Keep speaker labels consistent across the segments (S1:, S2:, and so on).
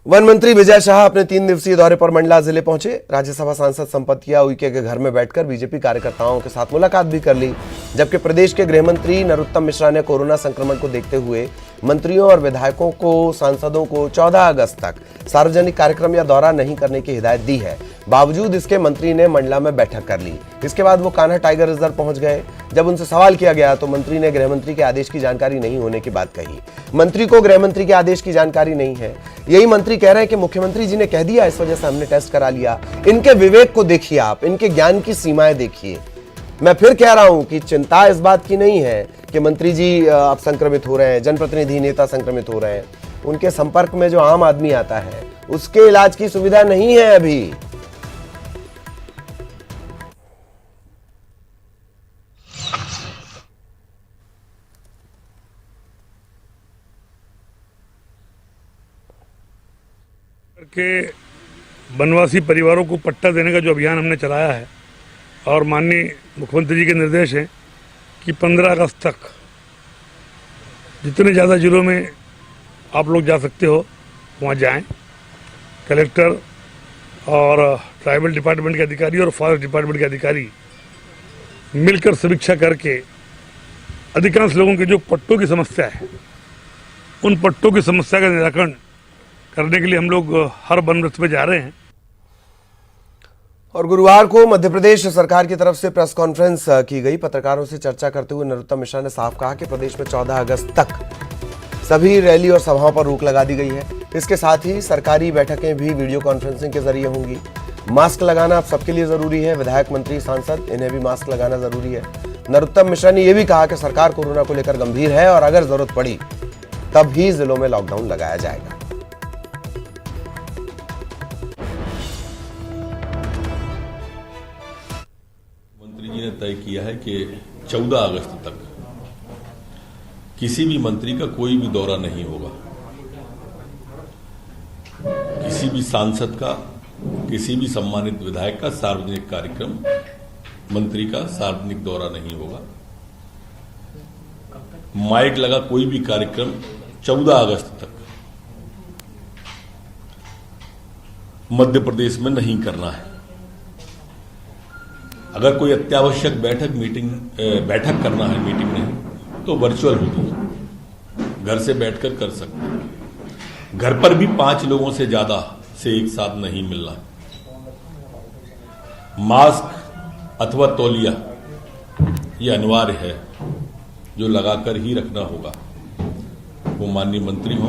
S1: One मंत्री विजय शाह अपने 3 दिवसीय दौरे पर मंडला जिले पहुंचे। राज्यसभा सांसद संपतिया उइके के घर में बैठकर बीजेपी कार्यकर्ताओं के साथ मुलाकात भी कर ली। जबकि प्रदेश के गृह मंत्री नरोत्तम मिश्रा ने कोरोना संक्रमण को देखते हुए मंत्रियों और विधायकों को, सांसदों को 14 अगस्त तक सार्वजनिक कार्यक्रम या दौरा नहीं करने की हिदायत दी है। बावजूद इसके मंत्री ने मंडला में बैठक कर ली। इसके बाद वो कान्हा टाइगर रिजर्व पहुंच गए। जब उनसे सवाल किया गया तो मंत्री ने गृह मंत्री के आदेश की जानकारी नहीं होने की बात कही। मंत्री को गृह मंत्री के आदेश की जानकारी नहीं है, यही मंत्री कह रहे हैं कि मुख्यमंत्री जी ने कह दिया, इस वजह से हमने टेस्ट करा लिया। इनके विवेक को देखिए आप, इनके ज्ञान की सीमाएं देखिए। मैं फिर कह रहा हूं कि चिंता इस बात की नहीं है कि मंत्री जी अब संक्रमित हो रहे हैं, जनप्रतिनिधि नेता संक्रमित हो रहे हैं। उनके संपर्क में जो आम आदमी आता है उसके इलाज की सुविधा नहीं है अभी।
S2: के वनवासी परिवारों को पट्टा देने का जो अभियान हमने चलाया है और माननीय मुख्यमंत्री जी के निर्देश हैं कि 15 अगस्त तक जितने ज़्यादा जिलों में आप लोग जा सकते हो वहाँ जाएं। कलेक्टर और ट्राइबल डिपार्टमेंट के अधिकारी और फॉरेस्ट डिपार्टमेंट के अधिकारी मिलकर समीक्षा करके अधिकांश लोगों के जो पट्टों की समस्या है उन पट्टों की समस्या का निराकरण करने के लिए हम लोग हर वन में जा रहे हैं।
S1: और गुरुवार को मध्य प्रदेश सरकार की तरफ से प्रेस कॉन्फ्रेंस की गई। पत्रकारों से चर्चा करते हुए नरोत्तम मिश्रा ने साफ कहा कि प्रदेश में 14 अगस्त तक सभी रैली और सभाओं पर रोक लगा दी गई है। इसके साथ ही सरकारी बैठकें भी वीडियो कॉन्फ्रेंसिंग के जरिए होंगी। मास्क लगाना अब सबके लिए जरूरी है। विधायक, मंत्री, सांसद, इन्हें भी मास्क लगाना जरूरी है। नरोत्तम मिश्रा ने यह भी कहा कि सरकार कोरोना को लेकर गंभीर है और अगर जरूरत पड़ी तब ही जिलों में लॉकडाउन लगाया जाएगा।
S3: मंत्री जी ने तय किया है कि 14 अगस्त तक किसी भी मंत्री का कोई भी दौरा नहीं होगा। किसी भी सांसद का, किसी भी सम्मानित विधायक का सार्वजनिक कार्यक्रम, मंत्री का सार्वजनिक दौरा नहीं होगा। माइक लगा कोई भी कार्यक्रम 14 अगस्त तक मध्य प्रदेश में नहीं करना है। अगर कोई अत्यावश्यक बैठक करना है, मीटिंग नहीं, तो वर्चुअल होगी, घर से बैठकर कर सकते हैं। घर पर भी 5 लोगों से ज्यादा से एक साथ नहीं मिलना। मास्क अथवा तौलिया ये अनिवार्य है, जो लगाकर ही रखना होगा। वो माननीय मंत्री हो,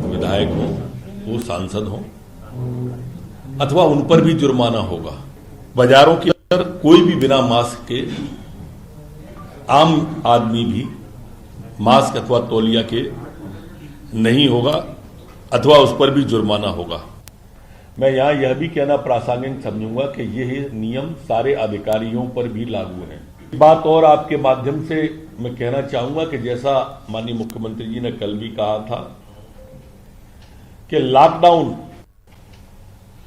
S3: विधायक हो, वो सांसद हो, अथवा उन पर भी जुर्माना होगा। बाजारों के अंदर कोई भी बिना मास्क के आम आदमी भी मास्क अथवा तौलिया के नहीं होगा, अथवा उस पर भी जुर्माना होगा। मैं यहां यह भी कहना प्रासंगिक समझूंगा कि यह नियम सारे अधिकारियों पर भी लागू है। बात और आपके माध्यम से मैं कहना चाहूंगा कि जैसा माननीय मुख्यमंत्री जी ने कल भी कहा था कि लॉकडाउन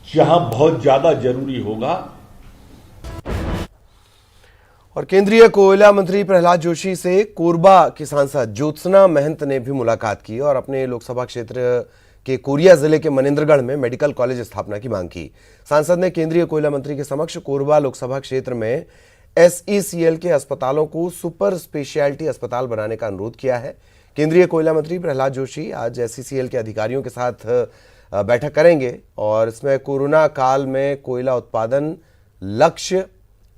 S3: जहां बहुत ज्यादा जरूरी होगा।
S1: और केंद्रीय कोयला मंत्री प्रहलाद जोशी से कोरबा की सांसद ज्योत्सना महंत ने भी मुलाकात की और अपने लोकसभा क्षेत्र के कोरिया जिले के मनेंद्रगढ़ में मेडिकल कॉलेज स्थापना की मांग की। सांसद ने केंद्रीय कोयला मंत्री के समक्ष कोरबा लोकसभा क्षेत्र में SECL के अस्पतालों को सुपर स्पेशियलिटी अस्पताल बनाने का अनुरोध किया है। केंद्रीय कोयला मंत्री प्रहलाद जोशी आज SECL के अधिकारियों के साथ बैठक करेंगे और इसमें कोरोना काल में कोयला उत्पादन, लक्ष्य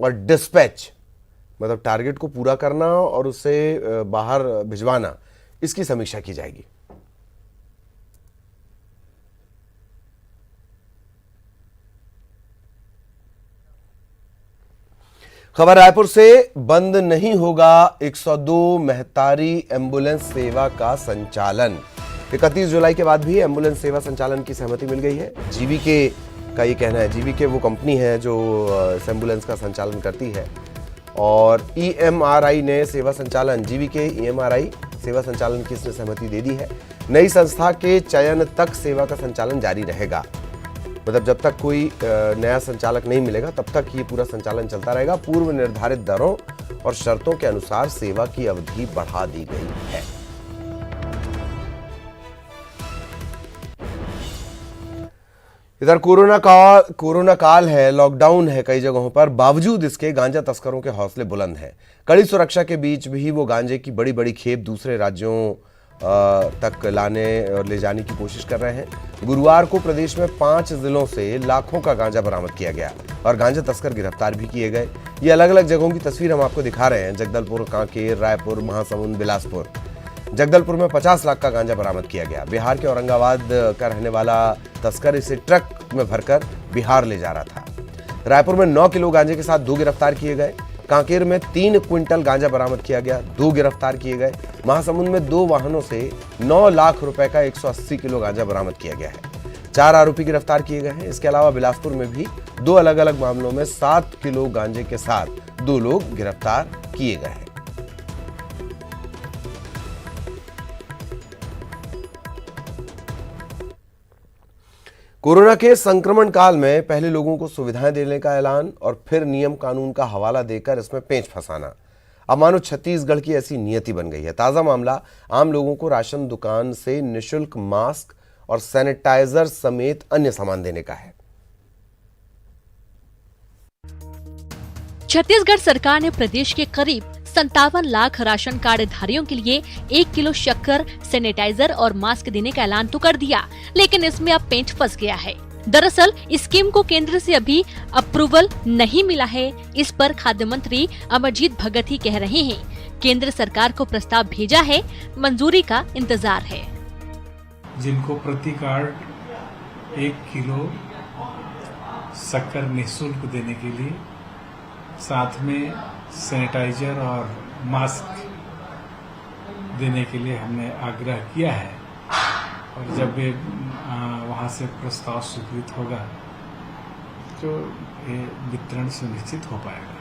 S1: और डिस्पैच, मतलब टारगेट को पूरा करना और उसे बाहर भिजवाना, इसकी समीक्षा की जाएगी। खबर रायपुर से, बंद नहीं होगा 102 मेहतारी एम्बुलेंस सेवा का संचालन। 31 जुलाई के बाद भी एम्बुलेंस सेवा संचालन की सहमति मिल गई है। जीवीके का ये कहना है, जीवीके वो कंपनी है जो इस एम्बुलेंस का संचालन करती है और EMRI ने सेवा संचालन, जीवीके EMRI सेवा संचालन की इसने सहमति दे दी है। नई संस्था के चयन तक सेवा का संचालन जारी रहेगा, मतलब जब तक कोई नया संचालक नहीं मिलेगा तब तक ये पूरा संचालन चलता रहेगा। पूर्व निर्धारित दरों और शर्तों के अनुसार सेवा की अवधि बढ़ा दी गई है। इधर कोरोना काल है, लॉकडाउन है कई जगहों पर, बावजूद इसके गांजा तस्करों के हौसले बुलंद हैं। कड़ी सुरक्षा के बीच भी वो गांजे की बड़ी बड़ी खेप दूसरे राज्यों तक लाने और ले जाने की कोशिश कर रहे हैं। गुरुवार को प्रदेश में 5 जिलों से लाखों का गांजा बरामद किया गया और गांजा तस्कर गिरफ्तार भी किए गए। ये अलग अलग जगहों की तस्वीर हम आपको दिखा रहे हैं। जगदलपुर, कांकेर, रायपुर, महासमुंद, बिलासपुर। जगदलपुर में 50 लाख का गांजा बरामद किया गया। बिहार के औरंगाबाद का रहने वाला तस्कर इसे ट्रक में भरकर बिहार ले जा रहा था। रायपुर में 9 किलो गांजे के साथ 2 गिरफ्तार किए गए। कांकेर में 3 क्विंटल गांजा बरामद किया गया, 2 गिरफ्तार किए गए। महासमुंद में 2 वाहनों से 9 लाख रुपए का 180 किलो गांजा बरामद किया गया है। 4 आरोपी गिरफ्तार किए गए हैं। इसके अलावा बिलासपुर में भी 2 अलग अलग मामलों में 7 किलो गांजे के साथ 2 लोग गिरफ्तार किए गए हैं। कोरोना के संक्रमण काल में पहले लोगों को सुविधाएं देने का ऐलान और फिर नियम कानून का हवाला देकर इसमें पेंच फंसाना, अब मानो छत्तीसगढ़ की ऐसी नियति बन गई है। ताजा मामला आम लोगों को राशन दुकान से निःशुल्क मास्क और सैनिटाइजर समेत अन्य सामान देने का है।
S4: छत्तीसगढ़ सरकार ने प्रदेश के करीब 57 लाख राशन कार्ड धारियों के लिए 1 किलो शक्कर, सैनिटाइजर और मास्क देने का ऐलान तो कर दिया, लेकिन इसमें अब पेंच फंस गया है। दरअसल स्कीम को केंद्र से अभी अप्रूवल नहीं मिला है। इस पर खाद्य मंत्री अमरजीत भगत ही कह रहे हैं केंद्र सरकार को प्रस्ताव भेजा है, मंजूरी का इंतजार है।
S5: जिनको प्रति कार्ड 1 किलो शक्कर निःशुल्क देने के लिए, साथ में सैनिटाइजर और मास्क देने के लिए हमने आग्रह किया है और जब ये वहाँ से प्रस्ताव स्वीकृत होगा तो ये वितरण सुनिश्चित हो पाएगा।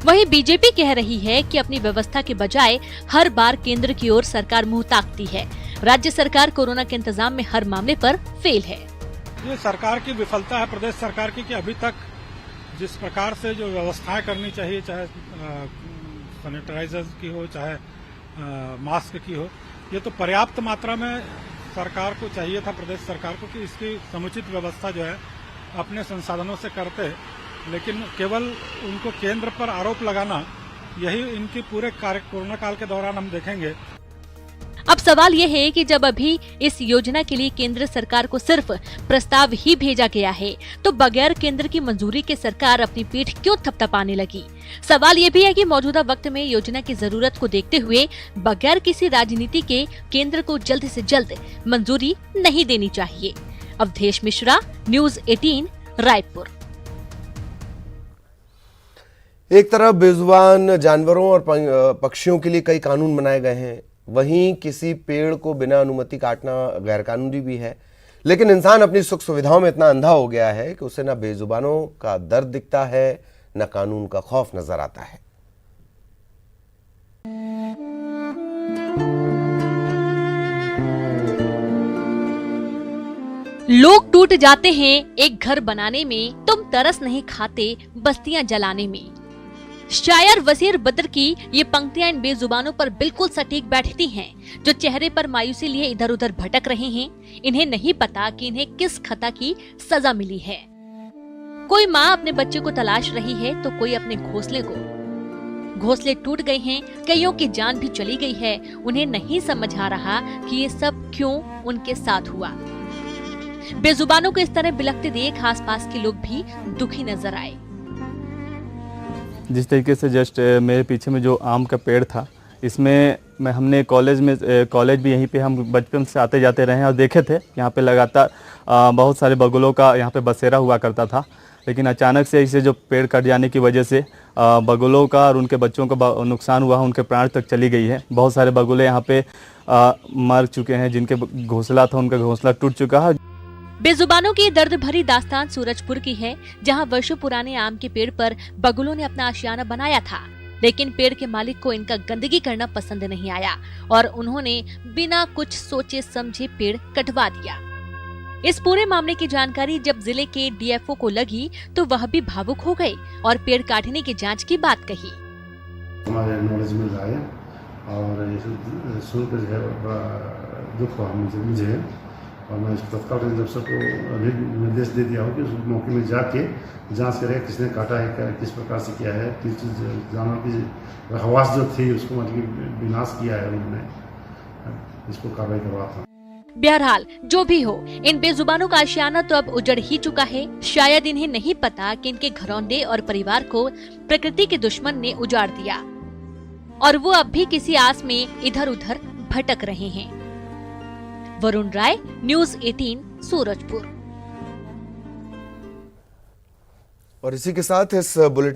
S4: वहीं बीजेपी कह रही है कि अपनी व्यवस्था के बजाय हर बार केंद्र की ओर सरकार मुंह ताकती है। राज्य सरकार कोरोना के इंतजाम में हर मामले पर फेल है।
S6: ये सरकार की विफलता है, प्रदेश सरकार की, कि अभी तक जिस प्रकार से जो व्यवस्थाएं करनी चाहिए, चाहे सैनिटाइजर की हो, चाहे मास्क की हो, ये तो पर्याप्त मात्रा में सरकार को चाहिए था, प्रदेश सरकार को, कि इसकी समुचित व्यवस्था जो है अपने संसाधनों से करते। लेकिन केवल उनको केंद्र पर आरोप लगाना, यही इनकी पूरे कोरोना काल के दौरान हम देखेंगे।
S4: अब सवाल ये है कि जब अभी इस योजना के लिए केंद्र सरकार को सिर्फ प्रस्ताव ही भेजा गया है, तो बगैर केंद्र की मंजूरी के सरकार अपनी पीठ क्यों थपथपाने लगी? सवाल ये भी है कि मौजूदा वक्त में योजना की जरूरत को देखते हुए बगैर किसी राजनीति के केंद्र को जल्द से जल्द मंजूरी नहीं देनी चाहिए। अवधेश मिश्रा, न्यूज़ 18, रायपुर।
S1: एक तरफ बेजुबान जानवरों और पक्षियों के लिए कई कानून बनाए गए हैं, वहीं किसी पेड़ को बिना अनुमति काटना गैरकानूनी भी है। लेकिन इंसान अपनी सुख सुविधाओं में इतना अंधा हो गया है कि उसे न बेजुबानों का दर्द दिखता है, न कानून का खौफ नजर आता है।
S4: लोग टूट जाते हैं एक घर बनाने में, तुम तरस नहीं खाते बस्तियां जलाने में। शायर वसीर बद्र की ये पंक्तियां इन बेजुबानों पर बिल्कुल सटीक बैठती हैं, जो चेहरे पर मायूसी लिए इधर उधर भटक रहे हैं। इन्हें नहीं पता कि इन्हें किस खता की सजा मिली है। कोई माँ अपने बच्चे को तलाश रही है तो कोई अपने घोंसले को। घोंसले टूट गए हैं, कईयों की जान भी चली गई है। उन्हें नहीं समझ आ रहा कि ये सब क्यों उनके साथ हुआ। बेजुबानों को इस तरह बिलखते देख आसपास के लोग भी दुखी नजर आए।
S7: जिस तरीके से जस्ट मेरे पीछे में जो आम का पेड़ था, इसमें हमने कॉलेज भी यहीं पे हम बचपन से आते जाते रहे हैं और देखे थे यहाँ पे लगातार बहुत सारे बगुलों का यहाँ पे बसेरा हुआ करता था। लेकिन अचानक से इसे जो पेड़ कट जाने की वजह से बगुलों का और उनके बच्चों का नुकसान हुआ, उनके प्राण तक चली गई है। बहुत सारे बगुले यहाँ पे मर चुके हैं, जिनके घोंसला था उनका घोंसला टूट चुका है।
S4: बेजुबानों की दर्द भरी दास्तान सूरजपुर की है, जहां वर्षों पुराने आम के पेड़ पर बगुलों ने अपना आशियाना बनाया था। लेकिन पेड़ के मालिक को इनका गंदगी करना पसंद नहीं आया और उन्होंने बिना कुछ सोचे समझे पेड़ कटवा दिया। इस पूरे मामले की जानकारी जब जिले के डीएफओ को लगी तो वह भी भावुक हो गए और पेड़ काटने की जांच की बात कही।
S8: हमारे नॉलेज में आया और सुनकर जो है दुख हुआ मुझे और मैं इसको तत्काल रेंज अफसर को भी निर्देश दे दिया हूँ कि उस मौके में जाके जांच करें किसने काटा है, किस प्रकार से किया है, किस जानवर की रहवास जो थी उसको मतलब विनाश किया है उन्होंने, इसको कार्रवाई करवाता हूँ।
S4: बहरहाल जो भी हो, इन बेजुबानों का आशियाना तो अब उजड़ ही चुका है। शायद इन्हें नहीं पता कि इनके घरौंदे और परिवार को प्रकृति के दुश्मन ने उजाड़ दिया और वो अब भी किसी आस में इधर उधर भटक रहे हैं। वरुण राय, न्यूज़ 18, सूरजपुर।
S1: और इसी के साथ इस बुलेटिन